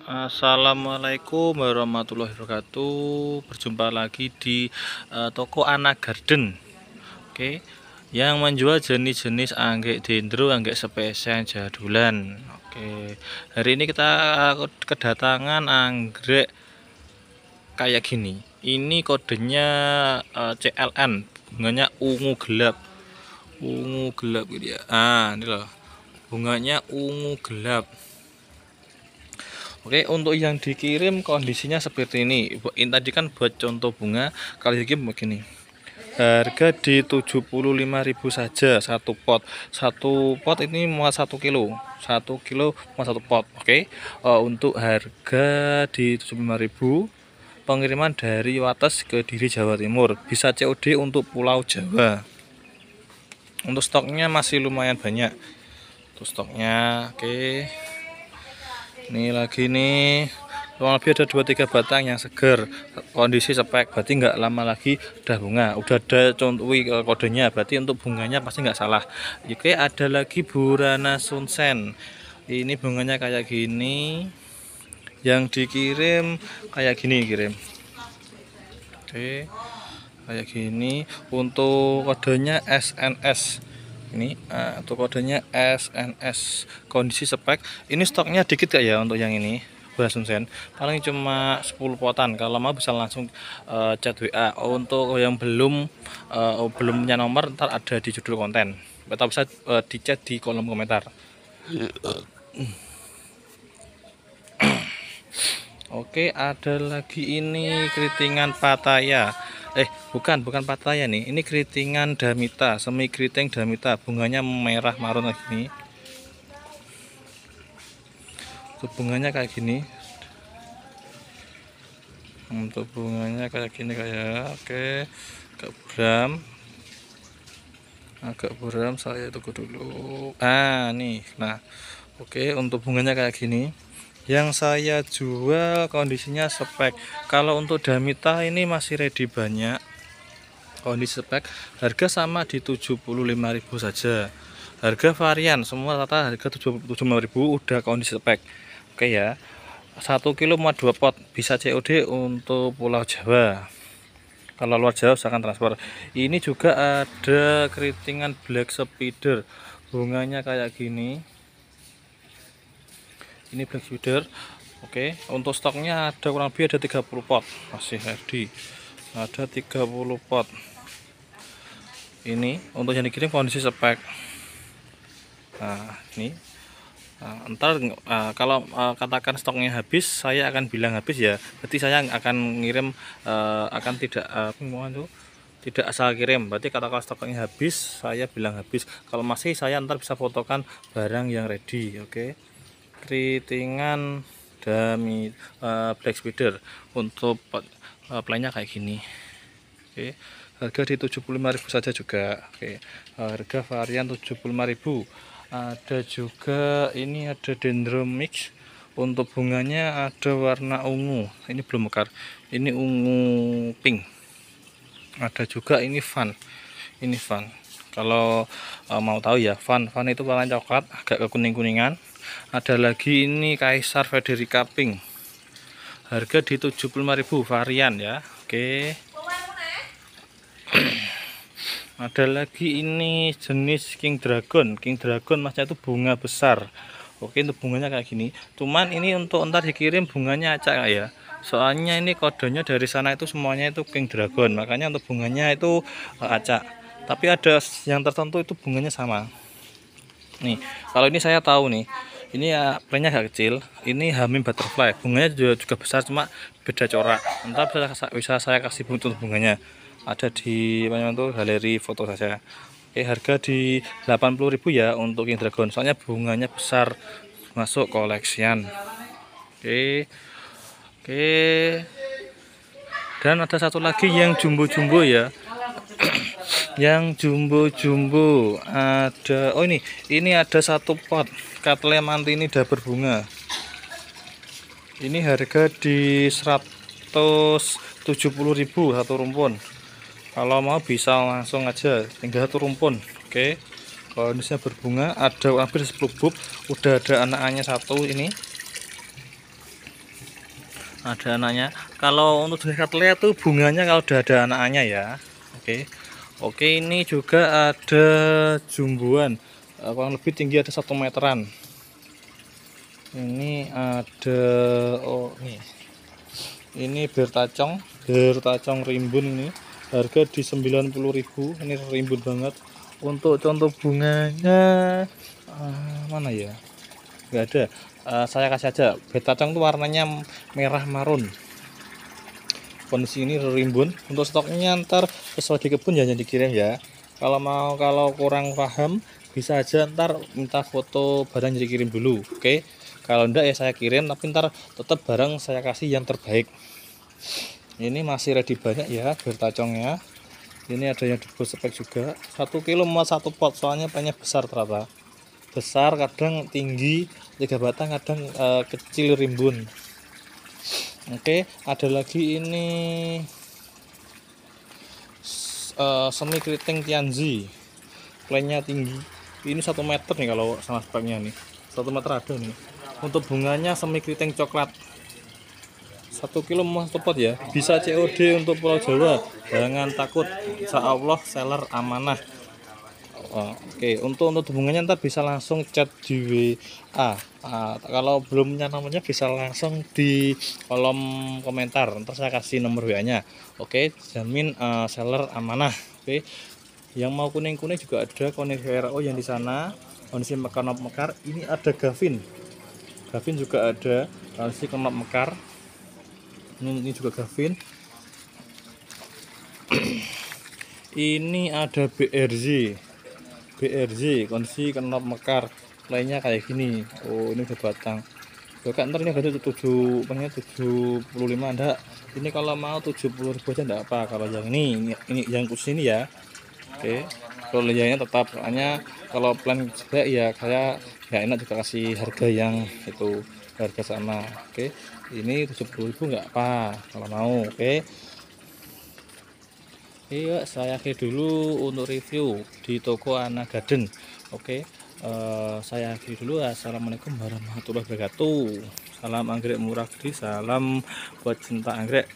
Assalamualaikum warahmatullahi wabarakatuh. Berjumpa lagi di toko Ana Garden. Oke, yang menjual jenis-jenis anggrek dendro, anggrek spesies jadulan. Oke, hari ini kita kedatangan anggrek kayak gini. Ini kodenya CLN, bunganya ungu gelap. Ungu gelap gitu ya. Ini loh. Bunganya ungu gelap. Oke, untuk yang dikirim kondisinya seperti ini. Ini tadi kan buat contoh bunga, kalau dikirim begini. Harga di 75.000 saja satu pot. Satu pot ini muat 1 kilo. 1 kilo muat 1 pot. Oke. Untuk harga di 75.000, pengiriman dari Wates ke Diri Jawa Timur. Bisa COD untuk Pulau Jawa. Untuk stoknya masih lumayan banyak. Untuk stoknya, oke. Ini lagi nih, kurang lebih ada 2-3 batang yang seger, kondisi spek, berarti nggak lama lagi udah bunga. Udah ada contoh kodenya, berarti untuk bunganya pasti nggak salah. Oke, ada lagi Burana Sunsen. Ini bunganya kayak gini, yang dikirim kayak gini kirim. Oke, kayak gini. Untuk kodenya SNS. Ini untuk kodenya SNS, kondisi spek. Ini stoknya dikit gak ya untuk yang ini Sunsen, paling cuma 10 potan. Kalau mau bisa langsung chat WA. Untuk yang belum punya nomor, ntar ada di judul konten atau bisa di chat di kolom komentar. Oke, ada lagi ini keritingan Pattaya. Bukan Pattaya nih. Ini keritingan Damita, semi keriting Damita. Bunganya merah marun kayak gini. Untuk bunganya kayak gini. Untuk bunganya kayak gini kayak. Oke. Agak buram, saya tunggu dulu. Nih. Nah, oke, untuk bunganya kayak gini. Yang saya jual kondisinya spek. Kalau untuk Damita ini masih ready banyak. Kondisi spek, harga sama di 75.000 saja. Harga varian semua rata harga 75.000, udah kondisi spek. Oke ya. 1 kilo muat 2 pot, bisa COD untuk Pulau Jawa. Kalau luar Jawa usahakan transfer. Ini juga ada keritingan Black Spider. Bunganya kayak gini. Ini Black Spider. Oke, untuk stoknya ada kurang lebih ada 30 pot, masih ready. Ada 30 pot. Ini untuk yang dikirim kondisi spek. Ini ntar kalau katakan stoknya habis, saya akan bilang habis ya, berarti saya akan ngirim, akan tidak asal kirim. Berarti kalau stoknya habis, saya bilang habis. Kalau masih, saya ntar bisa fotokan barang yang ready. Oke, keritingan Dami Black Spider untuk plannya kayak gini. Oke, harga di 75.000 saja juga. Oke, harga varian 75.000. Ada juga ini ada dendron mix. Untuk bunganya ada warna ungu, ini belum mekar, ini ungu pink. Ada juga ini fan. Kalau mau tahu ya, fan itu warna coklat agak ke kuning-kuningan. Ada lagi ini Kaisar Frederica pink. Harga di 75.000 varian ya. Oke. Ada lagi ini jenis King Dragon masnya itu bunga besar. Oke, untuk bunganya kayak gini. Cuman ini untuk ntar dikirim bunganya acak ya. Soalnya ini kodenya dari sana itu semuanya itu King Dragon, makanya untuk bunganya itu acak. Tapi ada yang tertentu itu bunganya sama. Nih, kalau ini saya tahu nih. Ini ya plannya agak kecil. Ini Hamim Butterfly. Bunganya juga besar, cuma beda corak. Ntar bisa saya kasih untuk bunganya. Ada di galeri foto saja. Oke, harga di 80.000 ya untuk King Dragon. Soalnya bunganya besar, masuk koleksian. Oke. Dan ada satu lagi yang jumbo-jumbo ya. Yang jumbo-jumbo ada. Ini ada satu pot Cattleya Mantini double bunga. Ini harga di 170.000 satu rumpun. Kalau mau bisa langsung aja, tinggal satu rumpun. Oke, kondisinya berbunga, ada hampir 10 bub, udah ada anak-anaknya satu ini. ada anaknya. Kalau untuk jenis cattleya tuh bunganya kalau udah ada anaknya ya. Oke. Oke, ini juga ada jumbuan, kurang lebih tinggi ada 1 meteran. Ini ada, oh ini bertacong rimbun, ini harga di 90.000. Ini rimbun banget. Untuk contoh bunganya mana ya, nggak ada. Saya kasih aja, bertacong tuh warnanya merah marun. Kondisi ini rimbun. Untuk stoknya ntar sesuai di kebun jangan dikirim ya. Kalau kurang paham bisa aja ntar minta foto barang dikirim dulu. Oke, kalau enggak ya saya kirim, tapi ntar tetap barang saya kasih yang terbaik. Ini masih ready banyak ya bertacongnya. Ini ada yang debus spek juga. 1 kilo muat 1 pot, soalnya banyak besar ternyata. Besar, kadang tinggi 3 batang, kadang kecil rimbun. Oke, ada lagi ini semi keriting Tianzi, plannya tinggi. Ini 1 meter nih kalau sama speknya nih, 1 meter ada nih. Untuk bunganya semi keriting coklat, 1 kilo emas tepat ya, bisa COD untuk Pulau Jawa, jangan takut, insya Allah seller amanah. Oke, untuk bunganya ntar bisa langsung chat di WA. Kalau belum punya nomornya bisa langsung di kolom komentar, ntar saya kasih nomor WA nya. Oke, jamin seller amanah. Oke, yang mau kuning-kuning juga ada kuning VRO yang di sana, kondisi mekar mekar. Ini ada Gavin juga ada kondisi kenop mekar. Ini juga Gavin. Ini ada BRZ kondisi kenop mekar, lainnya kayak gini. Oh, ini udah batang. Oke, ntar ini harga 75 enggak. Ini kalau mau 70.000 aja enggak apa. Kalau yang ini yang khusus ini ya. Oke, kalau lainnya tetap, soalnya kalau plan juga ya saya nggak enak juga kasih harga yang itu, harga sama. Oke, ini 70.000 enggak apa kalau mau. Oke. Iya, saya akhiri dulu untuk review di toko Ana Garden. Oke, saya akhiri dulu. Assalamualaikum warahmatullahi wabarakatuh. Salam anggrek murah, salam buat cinta anggrek.